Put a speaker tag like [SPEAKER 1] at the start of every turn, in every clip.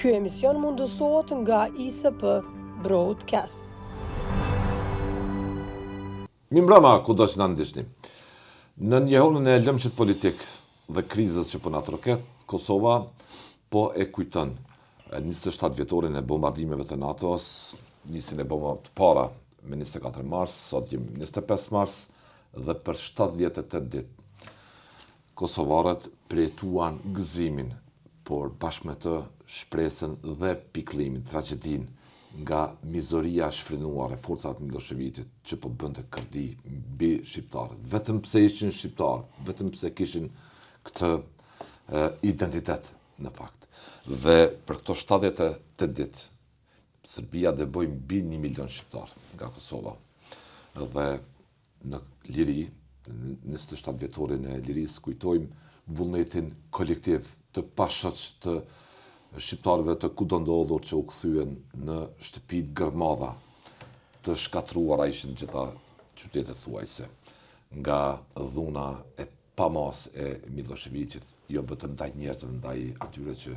[SPEAKER 1] Ky emision mundësohet nga ISP Broadcast.
[SPEAKER 2] Mirëmbrëma, kudo që na ndiqni. Në njëhonën e lëmshit politik dhe krizës që po na troket, Kosova po e kujton 27 vjetorin e bombardimeve të NATO-s, nisin e bombave të para me 24 mars, sot jemi 25 mars dhe për 78 ditë kosovarët përjetuan gëzimin, por bashkë me të shpresën dhe pikëllimin, tragedinë nga mizoria shfrenuar e forcat Miloševićit që po bënte kërdi mbi shqiptarët, vetëm pse ishin shqiptarë, vetëm pse kishin këtë identitet në fakt. Dhe për këto 78 ditë, Serbia dëboi mbi 1 milion shqiptar nga Kosova. Dhe në liri, 27 vjetorin e lirisë, kujtojmë vullnetin kolektiv të pashoq të shqiptarëve të kudo ndodhur që u kthyen në shtëpitë gërmadha të shkatruara ishin gjitha qytetet thuajse nga dhuna e pamas e Miloševićit, jo vetëm ndaj njerëzve, ndaj atyre që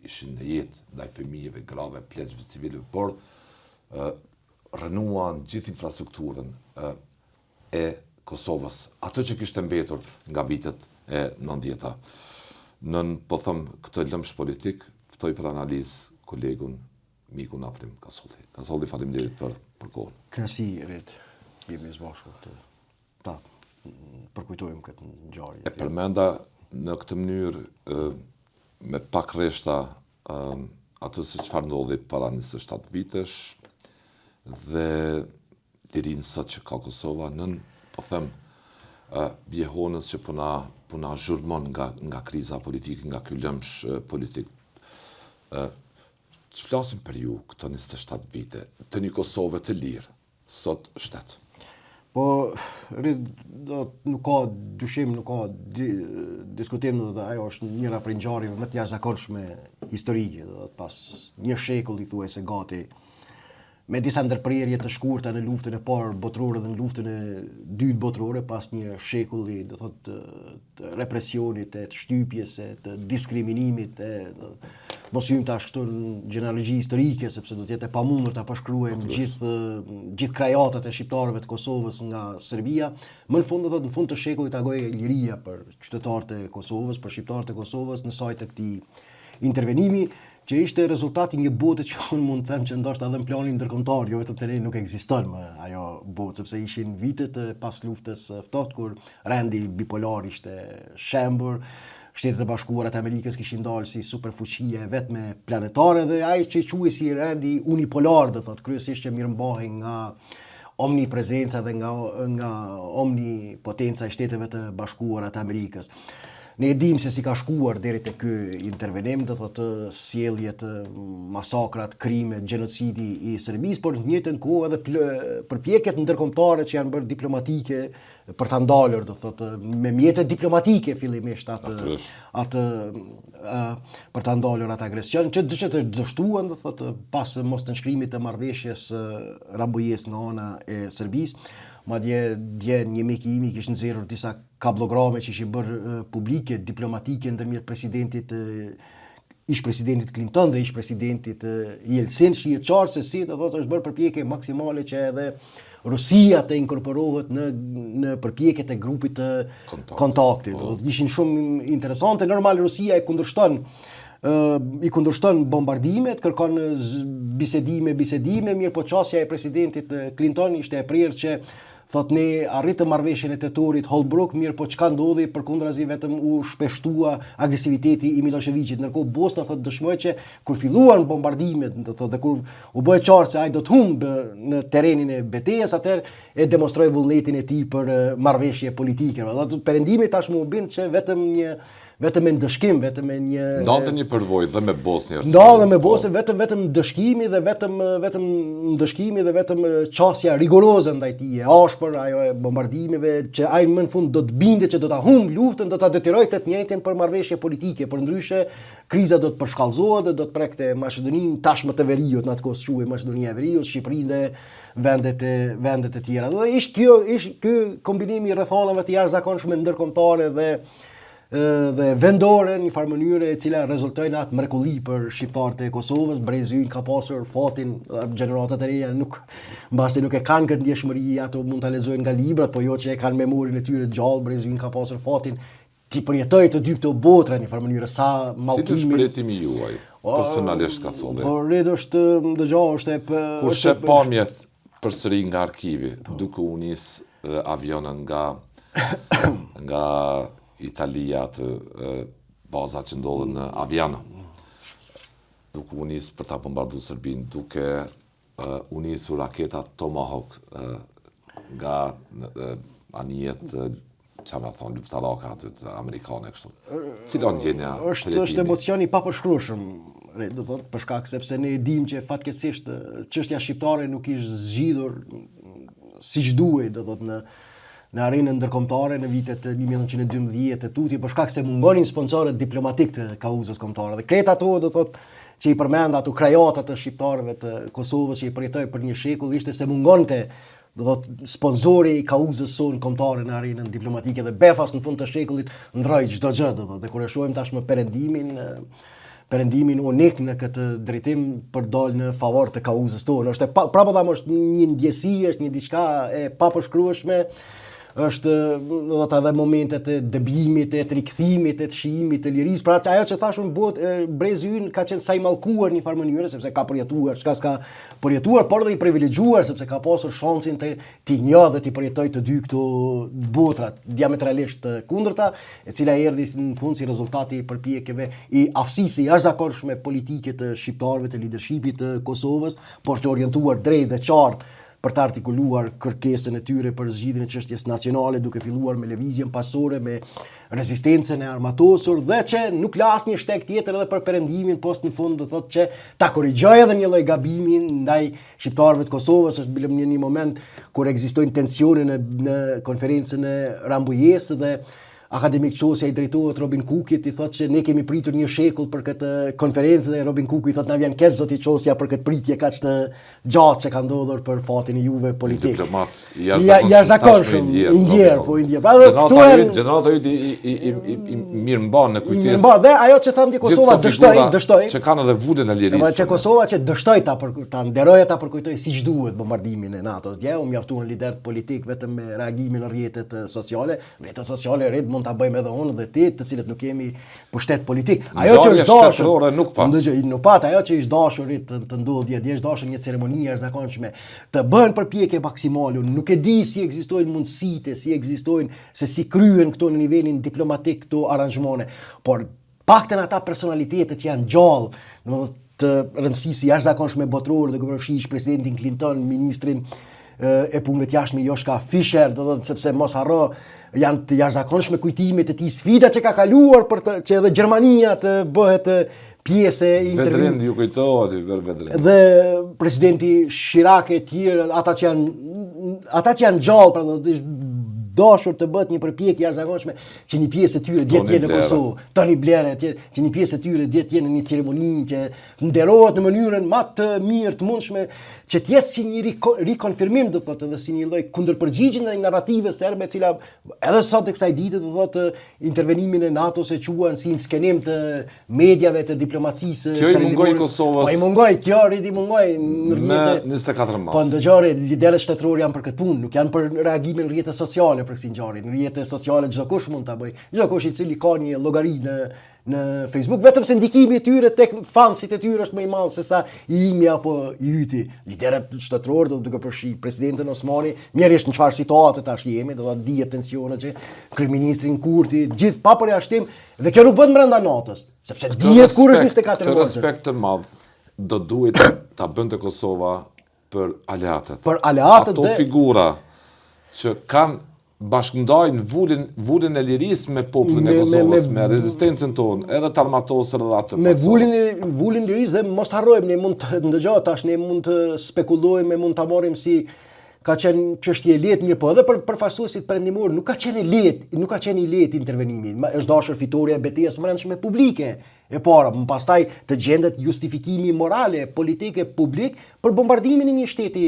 [SPEAKER 2] ishin në jetë, ndaj fëmijëve, grave, pleqëve civilëve, por rënuan gjithë infrastrukturën e Kosovës, atë që kishte mbetur nga vitet e 90-ta. Nën po them këtë lëmsh politik, ftoj për analizë kolegun, mikun Afrim Kasolli. Kasolli, faleminderit për kohën.
[SPEAKER 3] Kënaqësi Rit, jemi së bashku ta përkujtojmë këtë ngjarje.
[SPEAKER 2] E përmenda në këtë mënyrë me pak rreshta atë se çfarë ndodhi para 27 vitesh dhe lirinë sot që ka Kosova nën, po them, vjehonës që po na zhurmon nga kriza politike, nga ky lëmsh politik. Që flasim për ju këto 27 vite, të një Kosove të lirë, sot shtet?
[SPEAKER 3] Po, nuk ka dyshim, nuk ka diskutim, dhe ajo është njëra prej ngjarjeve më të jashtëzakonshme historike, dhe pas një shekulli thuajse gati, me disa ndërprerje të shkurta në luftën e parë botërore dhe në luftën e dytë botërore, pas një shekulli, do thotë, të represionit, të shtypjes, të diskriminimit, mos hyjmë tash këtu në gjenealogji historike, sepse do të jetë e pamundur ta përshkruajmë gjithë krajatat e shqiptarëve të Kosovës nga Serbia. Më në fund, do thotë, në fund të shekullit agoi liria për qytetarët e Kosovës, për shqiptarët e Kosovës në sajt të këtij intervenimi, që ishte rezultati një bote që unë mund të them që ndoshta edhe në planin ndërkombëtar, jo vetëm terreni, nuk ekziston më ajo botë, sepse ishin vitet pas luftës ftohtë kur rendi bipolar ishte shembur, Shtetet e Bashkuara të Amerikës kishin dalë si superfuqie vetme planetare dhe ai që quhej si rendi unipolar, do thotë, kryesisht që mirëmbahej nga omniprezenca dhe nga omnipotenca e Shteteve të Bashkuara të Amerikës. Ne e dim se si ka shkuar deri te ky intervenim, do thotë sjelljet, masakrat, krimet, gjenocidi i Serbisë, por në të njëjtën kohë edhe përpjekjet ndërkombëtare që janë bërë diplomatike për ta ndalur, do thotë me mjete diplomatike fillimisht atë për ta ndalur atë agresion, që të dështuan, do thotë pas mos të nshkrimit të marrëveshjes Rambujes nga ana e Serbisë. Madje dje një mik i imi kishte nxjerrur disa kablograme që ishin bërë publike, diplomatike ndërmjet ish presidentit Clinton dhe ish presidentit Yeltsin, që është qartë se si do thotë është bërë përpjekje maksimale që edhe Rusia të inkorporohet në përpjekjet e grupit të kontaktit. Ishin shumë interesante. Normal Rusia i kundërshton bombardimet, kërkon bisedime, mirë po qasja e presidentit Clinton ishte e prirë që thotë ne arritëm marrëveshjen e tetorit Holbrooke, mirë po çka ndodhi, përkundrazi vetëm u shpeshtua agresiviteti i Miloševićit. Ndërkohë Bosna thotë dëshmoi që kur filluan bombardimet, thotë dhe kur u bë qartë se ai do të humbë në terrenin e betejës, atëherë e demonstroi vullnetin e tij për marrëveshje politike. Do perëndimi tashmë u bën që vetëm me ndëshkim, vetëm me një
[SPEAKER 2] ndonte një përvojë dhe me Bosnjë.
[SPEAKER 3] Ndodhe me Bosnjë vetëm ndëshkimi dhe vetëm ndëshkimi dhe vetëm qasja rigoroze ndaj tij, ashpër ajo e bombardimeve, që ai më në fund do të bindet që do ta humb luftën, do ta detyrojë të njëjtën për marrëveshje politike, për ndryshe kriza do të përshkallëzohet dhe do të prekte Maqedoninë, tashmë të Veriut, në atë kohë quhej Maqedonia e Veriut, Shqipërinë dhe vendet e tjera. Dhe ishte ky kombinimi i rrethonave të jashtëzakonshme ndërkombëtare dhe dhe vendore në një farë mënyrë e cila rezultojnë atë mrekulli për shqiptarët e Kosovës. Brezi ynë ka pasur fatin, gjeneratat e reja mbasi nuk e kanë këtë ndjeshmëri, ato mund ta lexojnë nga librat, po jo që e kanë memorin e tyre gjallë. Brezi ynë ka pasur fatin ti përjetoj të dy këto botra në një farë mënyrë, sa mallkimi.
[SPEAKER 2] Si është përjetimi juaj personalisht ka solli?
[SPEAKER 3] Po rrit është është
[SPEAKER 2] kur sheh pamjet përsëri nga arkivi, duke u nis avionën nga Italia të bazat që ndodhen në Aviano, duke u nis për ta bombarduar Serbinë, duke u nisur raketat Tomahawk nga anijet që me thonë luftaraka të amerikane kështu. Cila ndjenja
[SPEAKER 3] është emocion i papërshkrueshëm, do thotë, për shkak sepse ne e dimë që fatkeqësisht çështja shqiptare nuk ishte zgjidhur siç duhej, do thotë në arenën ndërkombëtare në vitet 1912 e tutje, për shkak se mungonin sponsorët diplomatik të kauzës kombëtare. Dhe krejt ato, do thotë, që i përmend ato krajata të shqiptarëve të Kosovës që i përjetoi për një shekull, ishte se mungonte, do thotë, sponsori i kauzës sonë kombëtare në arenën diplomatike, dhe befas në fund të shekullit ndroi çdo gjë, do thotë. Dhe kur e shohim tashmë perëndimin unik në këtë drejtim për dalë në favor të kauzës tonë, është është një ndjesi, është një diçka e papërshkrueshme. Është do të edhe momentet e dëbimit, e të rikthimit, e të shijimit të lirisë. Pra ajo që thashun Brezi ynë ka qenë sa i mallkuar në një farë mënyrë, sepse ka përjetuar, çka s'ka përjetuar, por dhe i privilegjuar sepse ka pasur shansin të njohë dhe të përjetoj të dy këto botra diametralisht të kundërta, e cila erdhi në fund si rezultati i përpjekjeve i aftësisë jashtëzakonshme politike të shqiptarëve, të leadershipit të Kosovës, por të orientuar drejt dhe qartë për të artikuluar kërkesën e tyre për zgjidhjen e çështjes nacionale, duke filluar me lëvizjen pasore, me rezistencën e armatosur, dhe që nuk la asnjë shtek tjetër edhe për perëndimin, post në fund do thotë që ta korrigjojë edhe një lloj gabimi ndaj shqiptarëve të Kosovës. Është bile një moment kur ekzistojnë tensione në konferencën e Rambujës dhe akademik Qosja i drejtohet Robin Cookit, i thotë që ne kemi pritur një shekull për këtë konferencë, dhe Robin Cooku i thotë na vjen keq zoti Qosja për këtë pritje kaq të gjatë që ka ndodhur për fatin e juve politik. Jashtëzakonshëm, i ndjer, po i ndjer. Pra këtu janë
[SPEAKER 2] gjenerata yt i mirëmban në kujtesë.
[SPEAKER 3] Dhe ajo që thamë Kosova dështoi,
[SPEAKER 2] që kanë edhe vudën e lirisë.
[SPEAKER 3] Po që Kosova që dështoi ta nderojë, ta përkujtoi siç duhet bombardimin e NATO-s. Dje u mjaftuan liderët politik vetëm me reagimin në rrjetet sociale. Rrjetet sociale mund ta bëjmë edhe unë dhe ti, të cilët nuk kemi pushtet politik. Ajo që është dashur
[SPEAKER 2] nuk
[SPEAKER 3] pat, ajo që është dashurit të ndodhje, është dashur një ceremoni jashtëzakonshme, të bëhen përpjekje maksimale. Nuk e di si ekzistojnë mundësitë, se si kryen këto në nivelin diplomatik këto aranzhmone, por paktën ata personalitetet që janë gjallë, të rëndësisë jashtëzakonshme botërore, dhe përfshijsh presidentin Clinton, ministrin e punëve të jashtme Joshka Fisher, do thotë, sepse mos harro janë të jashtëzakonshme kujtimet e tij, sfida që ka kaluar për që edhe Gjermania të bëhet pjesë e
[SPEAKER 2] Vedrin ju kujtohet Vedrin.
[SPEAKER 3] Dhe presidenti Chirac e tjerë, ata që janë gjallë, pra do të dashur të bëhet një përpjekje jashtëzakonshme që një pjesë e tyre djetë jenë në Kosovë, Tony Blair, që një pjesë e tyre djetë jenë në një ceremoni që nderohet në mënyrën më të mirë të mundshme, që të jetë si një rikonfirmim, do thotë, edhe si një lloj kundërpërgjigje ndaj narrative serbe, e cila edhe sot e kësaj dite, do thotë, intervenimin e NATO-s e quajnë si një skenim të mediave, të diplomacisë.
[SPEAKER 2] Kjo i mungoi Kosovës.
[SPEAKER 3] Po i mungoi, kjo i mungoi në
[SPEAKER 2] rrjetet 24 mars.
[SPEAKER 3] Po ndëgjore, liderët shtetëror janë për këtë punë, nuk janë për reagimin në rrjetet sociale për kësaj ngjarje. Në rrjetet sociale çdo kush mund ta bëjë. Çdo kush i cili ka një llogari në Facebook, vetëm se ndikimi i tyre tek fansit e tyre është më i madh se sa i imi apo i yti. Liderët shtetëror do duke përfshi presidentin Osmani, mjerisht në çfarë situate tash jemi, do ta dihet tensionet që kryeministrin Kurti, gjithë pa përjashtim, dhe kjo nuk bën brenda NATO-s, sepse dihet kur është 24
[SPEAKER 2] orë. Respekt të madh do duhet ta bënte Kosova për aleatët.
[SPEAKER 3] Për aleatët
[SPEAKER 2] ato figura që kanë bashkëndajnë vullin e lirisë me popullin e Kosovës, me rezistencën tonë, edhe të armatosur edhe atë.
[SPEAKER 3] Me vullin e lirisë, dhe mos harrojmë, ne mund të ndëgjoj tash, ne mund të spekulojmë, mund ta marrim si ka qenë çështje e lehtë, mirë, po edhe për përfaqësuesit perëndimor nuk ka qenë i lehtë intervenimi. Është dashur fitoria e betejës së brendshme publike e para, më pastaj të gjendet justifikimi morale, politike, publik për bombardimin e një shteti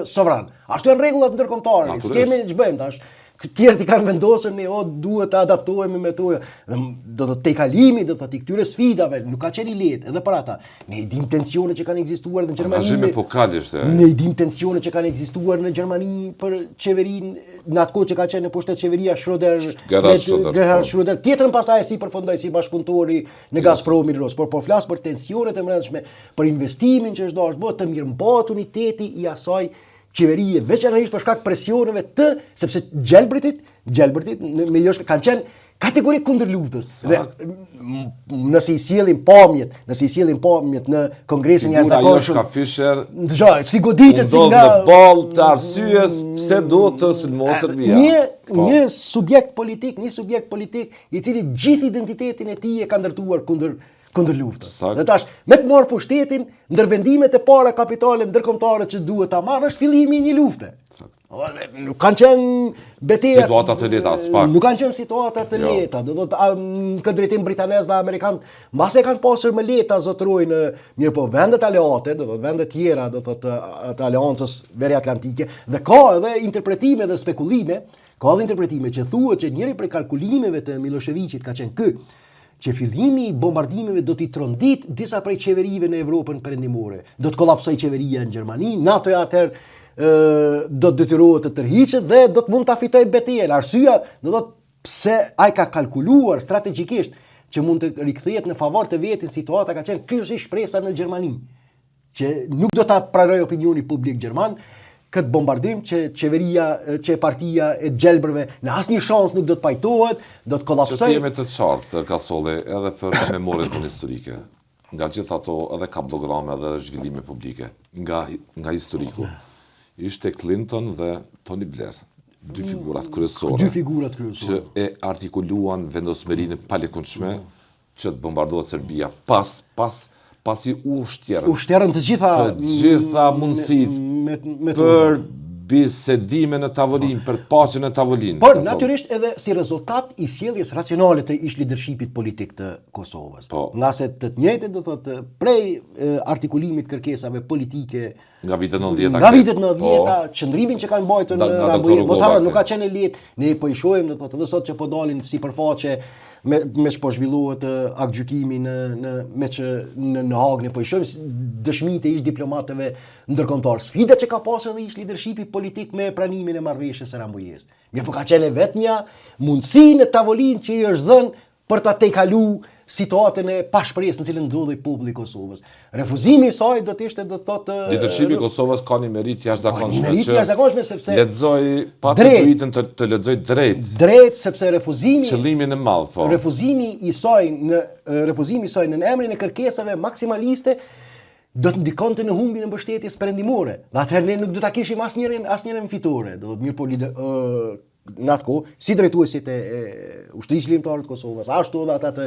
[SPEAKER 3] sovran. Ashtu janë rregullat ndërkombëtare. S'kemi ç'bëjmë tash. tjerët i kanë vendosur ne duhet të adaptohemi me to. Do të tejkalimi, do të këtyre sfidave, nuk ka qenë i lehtë edhe për ata. Ne i dim tensionet që kanë ekzistuar në Gjermani.
[SPEAKER 2] Angazhimi pokal ishte.
[SPEAKER 3] Ne i dim tensionet që kanë ekzistuar në Gjermani për qeverinë në atë kohë që ka qenë në pushtet qeveria Gerhard Schröder. Tjetrën pastaj si përfundoi si bashkëpunëtori në Gazprom Ros, por po flas për tensionet e brendshme, për investimin që është bërë të mirëmbajtur uniteti i asaj qeverie, veçanërisht për shkak presioneve sepse Gjelbritit me josh kanë qenë kategorik kundër luftës. Dhe nëse i sjellin pamjet në kongresin
[SPEAKER 2] jashtëzakonshëm ka Fischer,
[SPEAKER 3] si goditet si nga
[SPEAKER 2] në ball të arsyes pse do të sulmohet Serbia.
[SPEAKER 3] Një subjekt politik i cili gjithë identitetin e tij e ka ndërtuar kundër luftës. Dhe tash, me të marrë pushtetin, ndër vendimet e para kapitale ndërkombëtare që duhet ta marrë është fillimi i një lufte. Nuk kanë qenë betejë.
[SPEAKER 2] Situata të lehta as pak.
[SPEAKER 3] Nuk kanë qenë situata të lehta. Do thotë këtë drejtim britanesë dhe amerikanë, mbas e kanë pasur më lehta zotërojnë mirë po vendet aleate, do thotë vendet tjera, do thotë të aleancës veriatlantike dhe ka edhe interpretime dhe spekulime, që thuhet që njëri prej kalkulimeve të Miloševićit ka qenë ky, që fillimi i bombardimeve do t'i trondit disa prej qeverive në Evropën perëndimore. Do të kollapsoj qeveria në Gjermani, NATO-ja atëherë do të detyrohet të tërhiqet dhe do të mund ta fitojë betejën. Arsyeja do të thotë pse ai ka kalkuluar strategjikisht që mund të rikthehet në favor të vetit situata ka qenë kryesisht shpresa në Gjermani, që nuk do ta pranojë opinioni publik gjerman këtë bombardim që partia e gjelbrëve në asnjë shans nuk do të pajtohet, do të kollapsojë.
[SPEAKER 2] Që të jemi të qartë, Kasolli, edhe për memorien tonë historike, nga gjithë ato edhe kablograme edhe zhvillime publike, nga historiku, ishte Clinton dhe Tony Blair, dy figurat kryesore, që e artikuluan vendosmërinë palekundshme që të bombardohet Serbia pasi ushtjerën
[SPEAKER 3] të gjitha
[SPEAKER 2] mundësitë për bisedime në tavolinë, për paqen në tavolinë.
[SPEAKER 3] Por natyrisht edhe si rezultat i sjelljes racionale të ish lidershipit politik të Kosovës. Nga se të njëjtën do thotë prej artikulimit kërkesave politike
[SPEAKER 2] nga vitet 90-ta.
[SPEAKER 3] Nga vitet 90-ta, qëndrimin që kanë mbajtur në Rambuj, mos harro, nuk ka qenë lehtë. Ne po i shohim do thotë edhe sot që po dalin sipërfaqe me ç'po zhvillohet aktgjykimi në Hag, ne po i shohim dëshmitë e ish diplomatëve ndërkombëtar. Sfida që ka pasur edhe ish lidershipi politik me pranimin e marrëveshjes së Rambujës. Mirë, po ka qenë vetëm një mundësi në tavolinë që i është dhënë për ta tejkalu situatën e pashpresë në cilën ndodhej populli i Kosovës. Refuzimi i saj do të ishte do thotë
[SPEAKER 2] lidershipi i Kosovës ka një meritë jashtëzakonshme.
[SPEAKER 3] Meritë jashtëzakonshme sepse
[SPEAKER 2] lexoi patriotën të lexoj drejt.
[SPEAKER 3] Drejt sepse refuzimi
[SPEAKER 2] qëllimin e madh, po.
[SPEAKER 3] Refuzimi i saj në emrin e kërkesave maksimaliste do të ndikonte në humbjen e mbështetjes perëndimore. Dhe atëherë ne nuk do ta kishim asnjërin fitore. Do të mirë po në atë kohë, si drejtuesit e ushtrisë ligjore të Kosovës, ashtu edhe ata të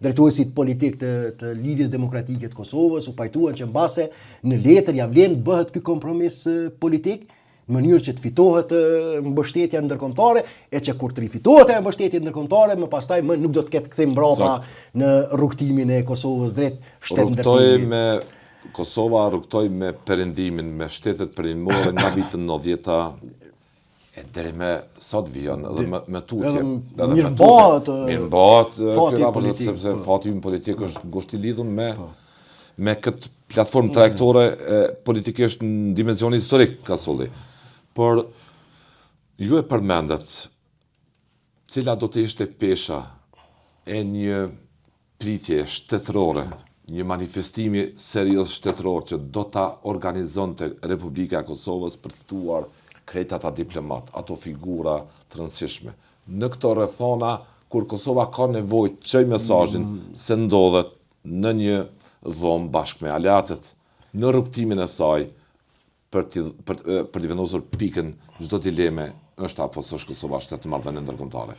[SPEAKER 3] drejtuesit politik të lidhjes demokratike të Kosovës, u pajtuan që mbase në letër ja vlen bëhet ky kompromis politik në mënyrë që të fitohet mbështetja ndërkombëtare e që kur të rifitohet ajo mbështetje ndërkombëtare, më pastaj nuk do të ketë kthim mbrapa në rrugtimin e Kosovës drejt shtetëndërtimit.
[SPEAKER 2] Kosova rrugtoi me perëndimin me shtetet perëndimore nga vitet 90-ta. Deri me sot vijon edhe me tutje. Mirëmbahet ky raport sepse fati ynë politik është ngushtë i lidhur me këtë platformë trajektore politikisht në dimension historik Kasolli. Por ju e përmendet cila do të ishte pesha e një pritje shtetërore, një manifestimi serioz shtetëror që do ta organizonte Republika e Kosovës për të ftuar krejt ata diplomat, ato figura të rëndësishme. Në këto rrethona, kur Kosova ka nevojë të çojë mesazhin se ndodhet në një dhomë bashkë me aleatët, në rrugtimin e saj për të vendosur pikën çdo dileme është apo s'është Kosova shtet marrëdhënie ndërkombëtare.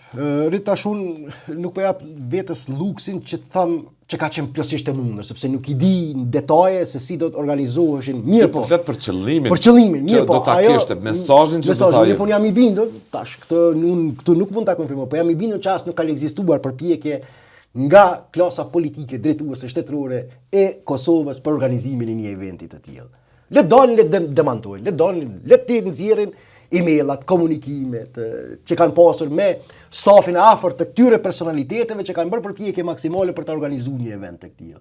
[SPEAKER 3] Tash unë nuk po jap vetes luksin që të them që ka qenë plotësisht e mundur, sepse nuk i di në detaje se si do të organizoheshin. Mirë po.
[SPEAKER 2] Flet për qëllimin.
[SPEAKER 3] Për qëllimin, mirë po.
[SPEAKER 2] Do ta kishte mesazhin që do ta
[SPEAKER 3] jep. Po jam i bindur, tash këtu nuk mund ta konfirmoj, po jam i bindur që as nuk ka ekzistuar përpjekje nga klasa politike drejtuese shtetërore e Kosovës për organizimin e një eventi të tillë. Le të dalin, le të demantojnë, le të nxjerrin email-at, komunikimet që kanë pasur me stafin e afërt të këtyre personaliteteve që kanë bërë përpjekje maksimale për të organizuar një event të këtij.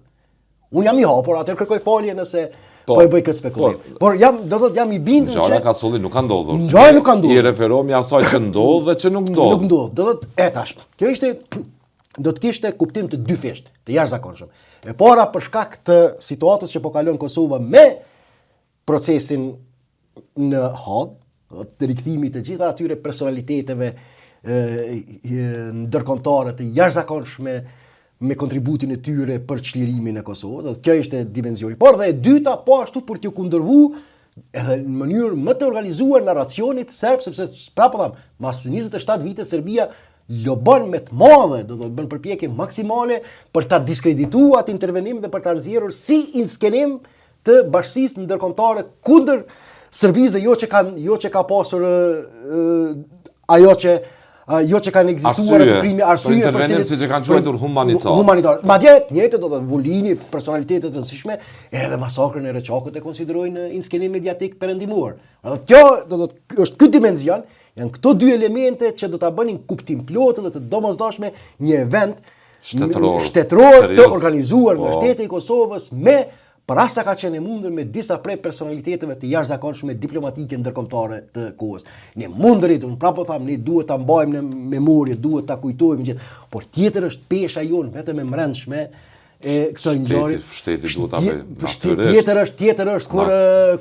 [SPEAKER 3] Unë jam i hapur, atë kërkoj falje nëse po e bëj këtë spekulim. Por jam i bindur që
[SPEAKER 2] Ngjarja ka solli nuk ka ndodhur.
[SPEAKER 3] Ngjarja nuk ka ndodhur.
[SPEAKER 2] I referohemi asaj që ndodh dhe që nuk ndodh.
[SPEAKER 3] Nuk ndodh. Do të tash. Kjo do të kishte kuptim të dy fesht, të jashtëzakonshëm. E para për shkak të situatës që po kalon Kosova me procesin në Hag, të rikthimit të gjitha atyre personaliteteve ndërkombëtare të jashtëzakonshme me kontributin e tyre për çlirimin e Kosovës. Kjo ishte dimensioni. Por dhe e dyta, po ashtu për t'ju kundërvu edhe në mënyrë më të organizuar narracionit serb, sepse prapë tham, mas 27 vite Serbia lobon me të madhe, do të bën përpjekje maksimale për ta diskredituar atë intervenim dhe për ta nxjerrur si inskenim të bashkësisë ndërkombëtare kundër Serbisë dhe jo që ka pasur ajo që kanë ekzistuar ato krime arsye
[SPEAKER 2] për cilët siç e kanë quajtur
[SPEAKER 3] humanitar. Madje njëjtë do të Vulini, personalitetet të rëndësishme, edhe masakrën e Reçakut e konsiderojnë inskenim mediatik perëndimor. Kjo është ky dimension, janë këto dy elemente që do ta bënin kuptim plot dhe të domosdoshme një event shtetëror të organizuar nga shteti i Kosovës me për as sa ka qenë mundur me disa prej personaliteteve të jashtëzakonshme diplomatike ndërkombëtare të kohës. Ne mundërit, unë prapë tham, ne duhet ta mbajmë në memorie, duhet ta kujtojmë gjithë, por tjetër është pesha jonë vetëm e mbrëmshme e kësaj ngjarje.
[SPEAKER 2] Shteti duhet ta bëjë.
[SPEAKER 3] Tjetër është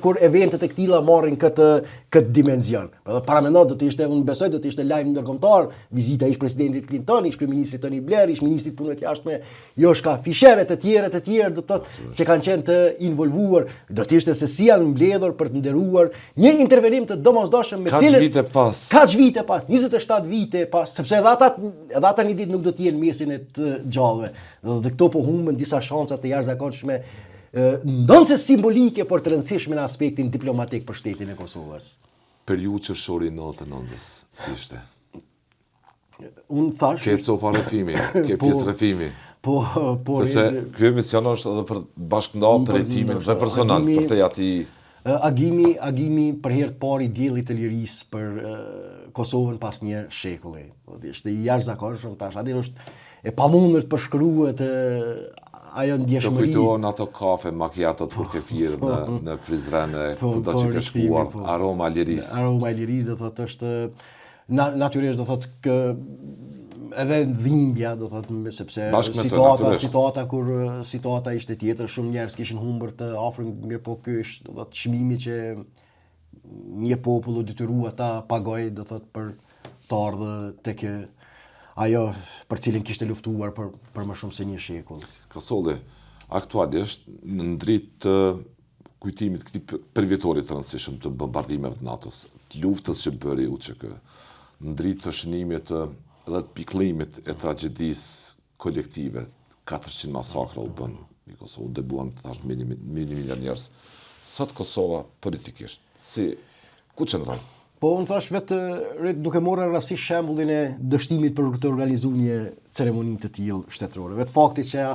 [SPEAKER 3] kur eventet e këtilla marrin këtë dimension. Paramendon do të ishte, unë besoj do të ishte lajm ndërkombëtar, vizita e ish-presidentit Clinton, ish-kryeministrit Tony Blair, ish-ministrit punëve të jashtme Joshka Fischer e të tjerë do të thotë që kanë qenë të involvuar, do të ishte se si janë mbledhur për të nderuar një intervenim të domosdoshëm me cilën kaç vite pas, 27 vite pas, sepse edhe ata një ditë nuk do të jenë mesin e të gjallëve. Dhe këto po humbën disa shansa të jashtëzakonshme, ndonse simbolike, por të rëndësishme në aspektin diplomatik për shtetin e Kosovës.
[SPEAKER 2] Periudhë qershori 99-s, si ishte?
[SPEAKER 3] Unë thash...
[SPEAKER 2] Ke copa rrëfimi, ke pjesë rrëfimi. Sepse ky emision është edhe për bashkëndahur për hetimin dhe personal, për te ati...
[SPEAKER 3] Agimi për herë të parë i diellit të lirisë për Kosovën pas një shekulli. Ishte i jashtëzakonshëm tash, aty është e pamundur të përshkruhet ajo ndjeshmëri.
[SPEAKER 2] Do kujtohen ato kafe, macchiatot kur ke pirë në Prizren, kudo që ke shkuar, aroma e lirisë.
[SPEAKER 3] Aroma e lirisë do thotë është natyrisht do thotë edhe dhimbja, do thotë, sepse situata ishte tjetër, shumë njerëz kishin humbur të afërm, mirë po ky është do thotë çmimi që një popull u detyruar ta pagojë, do thotë për të ardhur tek ajo për cilën kishte luftuar për më shumë se një shekull.
[SPEAKER 2] Kasolli, aktualisht në ndrit të kujtimit këtij përvjetorit të rëndësishëm të bombardimeve të NATO-s, të luftës që bëri UÇK, në ndrit të shënimit edhe të pikëllimit e tragjedisë kolektive, 400 masakra u bën në Kosovë, dëbuan tash milion njerëz. Sot Kosova politikisht, ku qëndron?
[SPEAKER 3] Po unë thash vetë duke marrë rastisht shembullin e dështimit për të organizuar një ceremoni të tillë shtetërore. Vetë fakti që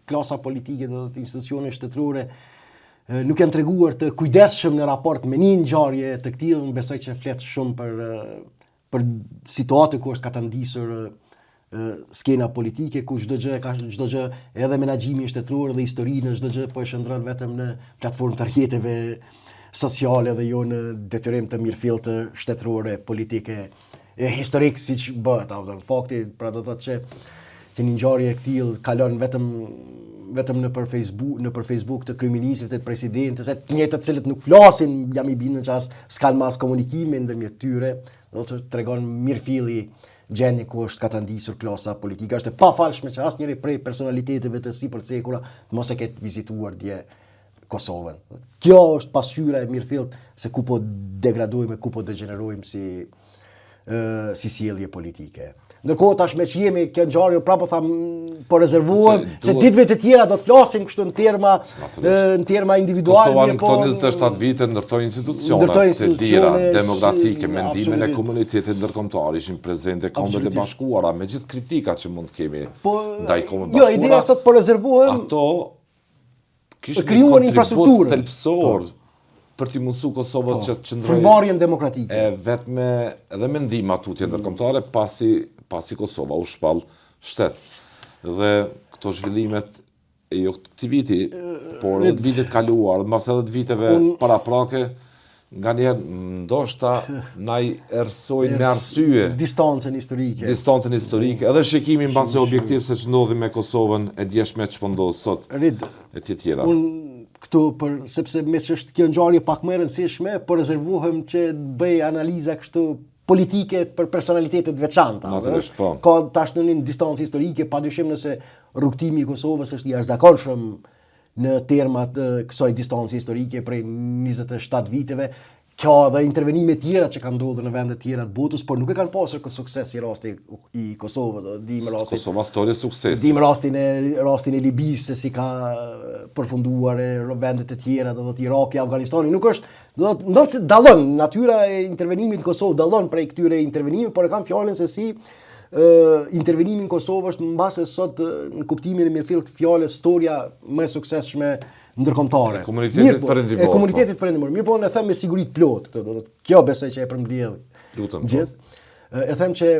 [SPEAKER 3] klasa politike dhe institucionet shtetërore nuk janë treguar të kujdesshëm në raport me një ngjarje të tillë, unë besoj që flet shumë për situatë ku është ka të ndisur skena politike, ku çdo gjë edhe menaxhimi shtetëror dhe historinë çdo gjë po e shndron vetëm në platformë të rrjeteve sociale dhe jo në detyrim të mirëfillt të shtetërore politike historik siç bëhet. Fakti pra do thotë që një ngjarje e tillë kalon vetëm në për Facebook të kryeministrit e të presidentes, të njëjtë të cilët nuk flasin, jam i bindur që as s'kan mas komunikime ndërmjet tyre, do të tregon mirëfilli gjendje ku është ka të ndisur klasa politike. Është e pafalshme që asnjëri prej personaliteteve të sipërcekula mos e ketë vizituar dje Kosovën. Kjo është pasqyra e mirëfillt se ku po degradojmë, ku po degenerojmë si sjellje politike. Ndërkohë tashmë që jemi kjo ngjarje prapë tham po rezervuam se ditëve të tjera do të flasim kështu në terma individual.
[SPEAKER 2] Kosova në këto 27 vite ndërtoi institucione të lira, demokratike, mendimin e komunitetit ndërkombëtar ishin prezente Kombet e Bashkuara, me gjithë kritikat që mund të kemi ndaj Kombeve Bashkuara.
[SPEAKER 3] Jo, ideja sot po rezervuam
[SPEAKER 2] ato kishin
[SPEAKER 3] krijuar infrastrukturë
[SPEAKER 2] thelbësor për t'i mundësu Kosovës që të qëndroj
[SPEAKER 3] frymëmarrjen demokratike.
[SPEAKER 2] vetme edhe mendima tutje ndërkombëtare pasi Kosova u shpall shtet. Dhe këto zhvillimet e jo këtij viti, por edhe të vitit kaluar, mbas edhe të viteve paraprake, nganjëherë ndoshta na i errsojnë me arsye
[SPEAKER 3] Distancën historike.
[SPEAKER 2] edhe shikimin mbase objektiv se ç'ndodhi me Kosovën e djeshme ç'po ndodh sot e tjera.
[SPEAKER 3] Këtu sepse me ç'është kjo ngjarje pak më e rëndësishme, po rezervohem që të bëj analiza kështu politike për personalitetet veçanta.
[SPEAKER 2] Natyrisht, po.
[SPEAKER 3] Ka tash në një distancë historike, padyshim nëse rrugtimi i Kosovës është i jashtëzakonshëm në termat të kësaj distancë historike prej 27 viteve. Ka dhe intervenime tjera që kanë ndodhur në vende tjera të botës, por nuk e kanë pasur këtë sukses si rasti i Kosovës.
[SPEAKER 2] Kosova storie suksesi.
[SPEAKER 3] Dim rastin e Libisë se si ka përfunduar vendet e tjera, do të thotë Iraki, Afganistani, nuk është, do të thotë se dallon natyra e intervenimit në Kosovë dallon prej këtyre intervenimeve, por e kam fjalën se si intervenimi në Kosovë është mbase sot në kuptimin e mirëfillt fjalës storia më e suksesshme ndërkombëtare. Komunitetit perëndimor. Mirë po, ne them me siguri të plotë, do të thotë kjo besoj që e përmbledh.
[SPEAKER 2] Lutem.
[SPEAKER 3] Gjithë. E them që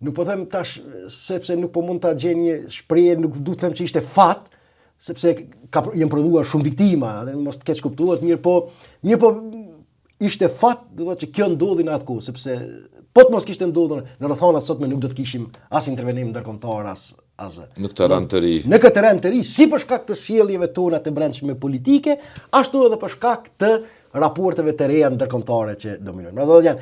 [SPEAKER 3] nuk po them tash sepse nuk po mund ta gjej një shprehje, nuk du të them që ishte fat, sepse janë prodhuar shumë viktima, dhe mos të keq kuptuat, mirë po ishte fat, do të thotë që kjo ndodhi në atë kohë, sepse po të mos kishte ndodhur në rrethonat sotme nuk do të kishim as intervenim ndërkombëtar asgjë.
[SPEAKER 2] Në këtë rend të ri.
[SPEAKER 3] Në këtë rend të ri, si për shkak të sjelljeve tona të brendshme politike, ashtu edhe për shkak të raporteve të reja ndërkombëtare që dominojnë. Do të thotë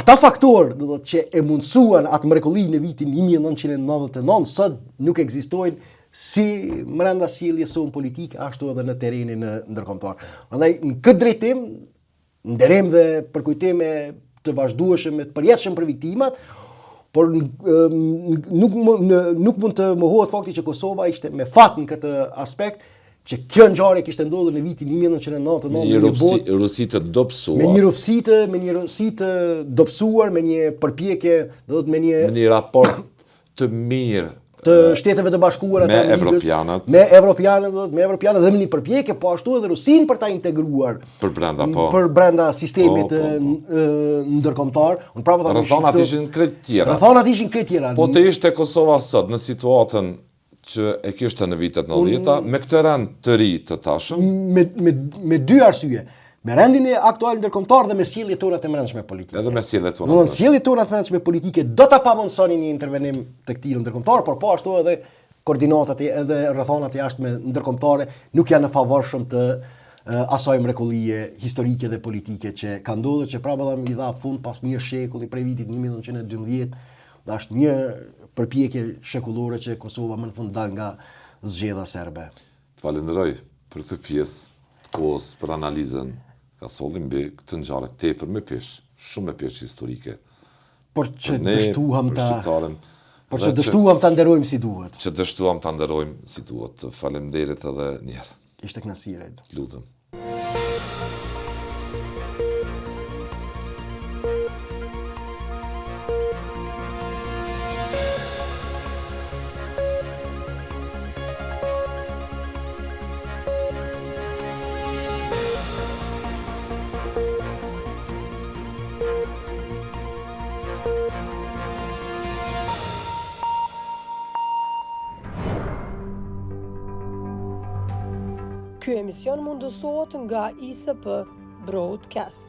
[SPEAKER 3] ata faktorë, do të thotë që e mundsuan atë mrekulli në vitin 1999 sot nuk ekzistojnë si brenda sjelljes sonë politike, ashtu edhe në terrenin ndërkombëtar. Prandaj në këtë drejtim nderem dhe përkujtim të vazhdueshëm të përjetshëm për viktimat, por nuk mund të mohohet fakti që Kosova ishte me fat në këtë aspekt, që kjo ngjarje kishte ndodhur në vitin 1999
[SPEAKER 2] me një Rusi të dobësuar.
[SPEAKER 3] Me një Rusi të dobësuar, me një përpjekje, do të thotë me
[SPEAKER 2] një raport të mirë
[SPEAKER 3] të Shteteve të Bashkuara
[SPEAKER 2] me evropianët.
[SPEAKER 3] Me evropianët dhe me një përpjekje po ashtu edhe Rusin për ta integruar për brenda sistemit ndërkombëtar.
[SPEAKER 2] Rrethonat ishin krejt tjera. Po të ishte Kosova sot në situatën që e kishte në vitet 90-ta, me këtë rend të ri të tashëm,
[SPEAKER 3] me dy arsye. Me rendin e aktual ndërkombëtar dhe me sjelljet tona të brendshme politike.
[SPEAKER 2] Edhe me sjelljet tona.
[SPEAKER 3] Domthonë sjelljet tona të brendshme politike do ta pamundsonin një intervenim të këtij ndërkombëtar, por po ashtu edhe koordinatat edhe rrethonat e jashtme ndërkombëtare nuk janë në favorshëm të asaj mrekullie historike dhe politike që ka ndodhur, që prapë i dha fund pas një shekulli prej vitit 1912, dhe është një përpjekje shekullore që Kosova më në fund dal nga zgjedhja serbe.
[SPEAKER 2] Të falenderoj për këtë pjesë të kohës për analizën. Ka solli mbi këtë ngjarje tepër me pesh, shumë me pesh historike.
[SPEAKER 3] Por që dështuam ta nderojmë si duhet.
[SPEAKER 2] Faleminderit edhe një herë.
[SPEAKER 3] Ishte kënaqësi.
[SPEAKER 2] Lutem.
[SPEAKER 1] Ky emision mundësohet nga ISP Broadcast.